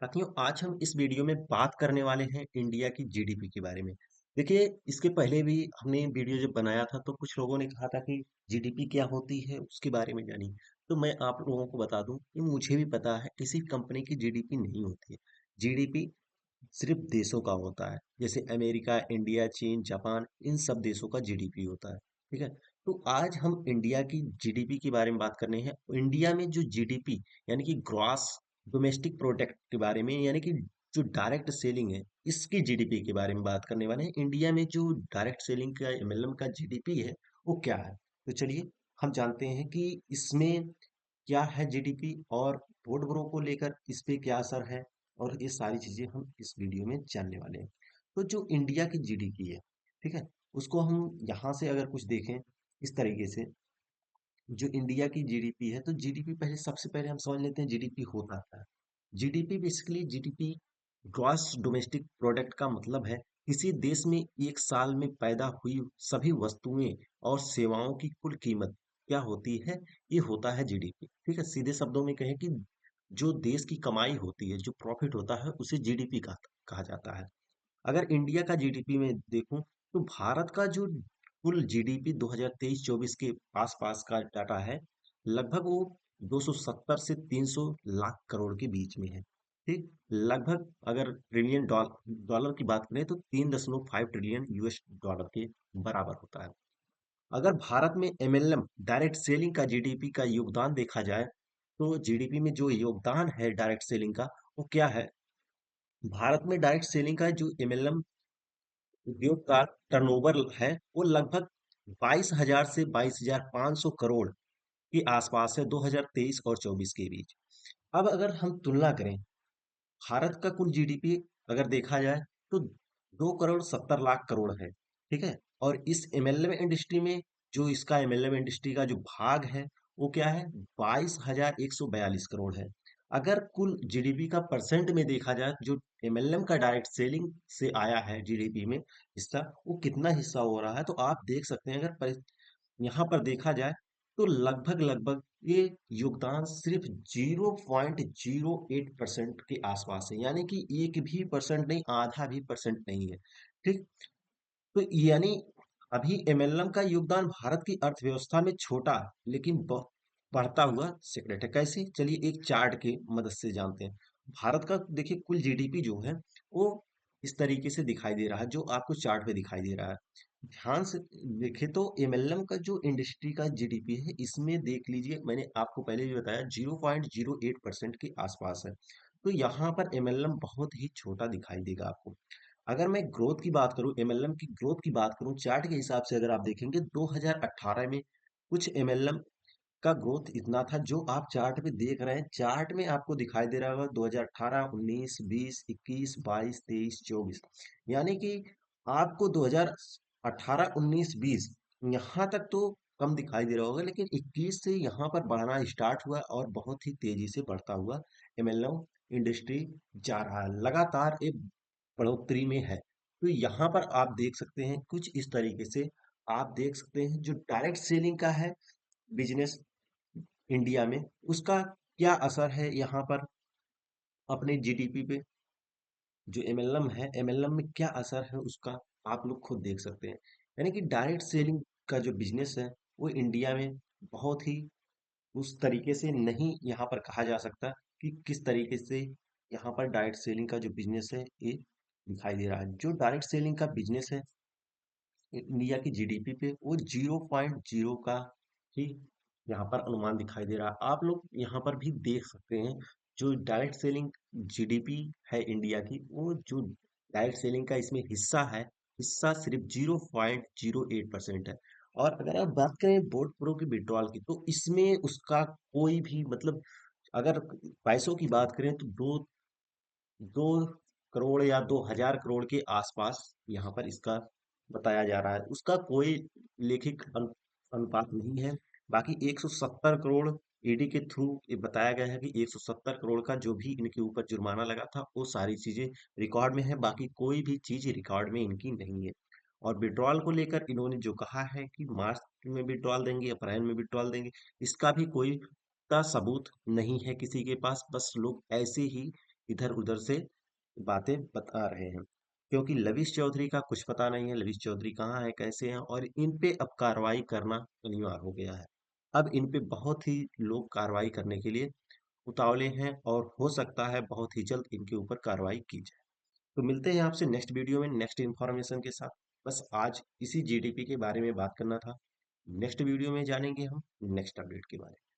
साथियों, आज हम इस वीडियो में बात करने वाले हैं इंडिया की जीडीपी के बारे में। देखिए, इसके पहले भी हमने वीडियो जब बनाया था तो कुछ लोगों ने कहा था कि जीडीपी क्या होती है उसके बारे में जानिए। तो मैं आप लोगों को बता दूं कि मुझे भी पता है किसी कंपनी की जीडीपी नहीं होती है। जीडीपी सिर्फ देशों का होता है, जैसे अमेरिका, इंडिया, चीन, जापान, इन सब देशों का जीडीपी होता है। ठीक है। तो आज हम इंडिया की जीडीपी के बारे में बात करने हैं। इंडिया में जो जीडीपी यानी कि ग्रॉस डोमेस्टिक प्रोडक्ट के बारे में, यानी कि जो डायरेक्ट सेलिंग है, इसकी जीडीपी के बारे में बात करने वाले हैं। इंडिया में जो डायरेक्ट सेलिंग का एमएलएम का जीडीपी है वो क्या है। तो चलिए हम जानते हैं कि इसमें क्या है जीडीपी, और वोट ब्रो को लेकर इस पे क्या असर है, और ये सारी चीजें हम इस वीडियो में जानने वाले हैं। तो जो इंडिया की जीडीपी है, ठीक है, उसको हम यहाँ से अगर कुछ देखें इस तरीके से, जो इंडिया की जीडीपी है, तो जीडीपी पहले सबसे पहले हम समझ लेते हैं जीडीपी होता क्या है। GDP basically, GDP gross domestic product का मतलब है किसी देश में एक साल में पैदा हुई सभी वस्तुएं और सेवाओं की कुल कीमत क्या होती है। ये होता है जीडीपी। ठीक है, सीधे शब्दों में कहें कि जो देश की कमाई होती है, जो प्रॉफिट होता है, उसे जीडीपी कहा जाता है। अगर इंडिया का जीडीपी में देखूं तो भारत का जो कुल जीडीपी 2023-24 के आसपास का डाटा है, लगभग वो 270 से 300 लाख करोड़ के बीच में है। ठीक, लगभग अगर ट्रिलियन डॉलर की बात करें तो 3.5 ट्रिलियन यूएस डॉलर के बराबर होता है। अगर भारत में एमएलएम डायरेक्ट सेलिंग का जीडीपी का योगदान देखा जाए, तो जीडीपी में जो योगदान है डायरेक्ट सेलिंग का, वो क्या है। भारत में डायरेक्ट सेलिंग का जो एमएलएम उद्योग का टर्नओवर है, वो लगभग 22,000 से 22,500 करोड़ के आसपास है 2023 और 24 के बीच। अब अगर हम तुलना करें, भारत का कुल जीडीपी अगर देखा जाए तो 2 करोड़ 70 लाख करोड़ है। ठीक है, और इस एमएलएम इंडस्ट्री में, जो इसका एमएलएम इंडस्ट्री का जो भाग है, वो क्या है, 22,142 करोड़ है। अगर कुल जीडीपी का परसेंट में देखा जाए, जो एमएलएम का डायरेक्ट सेलिंग से आया है जीडीपी में हिस्सा, वो कितना हिस्सा हो रहा है, तो आप देख सकते हैं। अगर यहाँ पर देखा जाए तो लगभग लगभग ये योगदान सिर्फ 0.08% के आसपास है, यानी कि एक भी परसेंट नहीं, आधा भी परसेंट नहीं है। ठीक, तो यानी अभी एमएलएम का योगदान भारत की अर्थव्यवस्था में छोटा लेकिन बढ़ता हुआ सेक्रेट है। कैसे, चलिए एक चार्ट की मदद से जानते हैं। भारत का देखिए कुल जीडीपी जो है, वो इस तरीके से दिखाई दे रहा है, जो आपको चार्ट पे दिखाई दे रहा है। ध्यान से देखें तो एमएलएम का जो इंडस्ट्री का जीडीपी है, इसमें देख लीजिए, मैंने आपको पहले भी बताया 0.08% के आसपास है। तो यहाँ पर एमएलएम बहुत ही छोटा दिखाई देगा आपको। अगर मैं ग्रोथ की बात करूं, एमएलएम की ग्रोथ की बात करूं, चार्ट के हिसाब से अगर आप देखेंगे 2018 में कुछ एमएलएम का ग्रोथ इतना था, जो आप चार्ट पे देख रहे हैं। चार्ट में आपको दिखाई दे रहा होगा 2018, 19, 20, 21, 22, 23, 24, यानी कि आपको 2018, 19, 20 यहाँ तक तो कम दिखाई दे रहा होगा, लेकिन 21 से यहाँ पर बढ़ना स्टार्ट हुआ और बहुत ही तेजी से बढ़ता हुआ एमएलएम इंडस्ट्री जा रहा है, लगातार एक बढ़ोतरी में है। तो यहाँ पर आप देख सकते हैं कुछ इस तरीके से। आप देख सकते हैं जो डायरेक्ट सेलिंग का है बिजनेस इंडिया में, उसका क्या असर है यहाँ पर अपने जीडीपी पे। जो एमएलएम है, एमएलएम में क्या असर है उसका, आप लोग खुद देख सकते हैं। यानी कि डायरेक्ट सेलिंग का जो बिजनेस है, वो इंडिया में बहुत ही उस तरीके से नहीं यहाँ पर कहा जा सकता कि किस तरीके से यहाँ पर डायरेक्ट सेलिंग का जो बिजनेस है, ये दिखाई दे रहा है। जो डायरेक्ट सेलिंग का बिजनेस है इंडिया की जीडीपी पे, वो 0.0 का ही यहाँ पर अनुमान दिखाई दे रहा है। आप लोग यहाँ पर भी देख सकते हैं, जो डायरेक्ट सेलिंग जीडीपी है इंडिया की, वो जो डायरेक्ट सेलिंग का इसमें हिस्सा है, हिस्सा सिर्फ 0.08% है। और अगर आप बात करें बोर्ड प्रो की विड्रॉल की, तो इसमें उसका कोई भी मतलब, अगर पैसों की बात करें तो दो 2 करोड़ या 2,000 करोड़ के आसपास यहाँ पर इसका बताया जा रहा है। उसका कोई लेखिक अनुपात नहीं है। बाकी 170 करोड़ ईडी के थ्रू ये बताया गया है कि 170 करोड़ का जो भी इनके ऊपर जुर्माना लगा था, वो सारी चीजें रिकॉर्ड में है। बाकी कोई भी चीज रिकॉर्ड में इनकी नहीं है। और विड्रॉल को लेकर इन्होंने जो कहा है कि मार्च में विड्रॉल देंगे, अप्रैल में विड्रॉल देंगे, इसका भी कोई का सबूत नहीं है किसी के पास। बस लोग ऐसे ही इधर उधर से बातें बता रहे हैं, क्योंकि लविश चौधरी का कुछ पता नहीं है, लविश चौधरी कहाँ है, कैसे हैं, और इन पे अब कार्रवाई करना अनिवार्य हो गया है। अब इन पे बहुत ही लोग कार्रवाई करने के लिए उतावले हैं, और हो सकता है बहुत ही जल्द इनके ऊपर कार्रवाई की जाए। तो मिलते हैं आपसे नेक्स्ट वीडियो में नेक्स्ट इन्फॉर्मेशन के साथ। बस आज इसी जीडीपी के बारे में बात करना था। नेक्स्ट वीडियो में जानेंगे हम नेक्स्ट अपडेट के बारे में।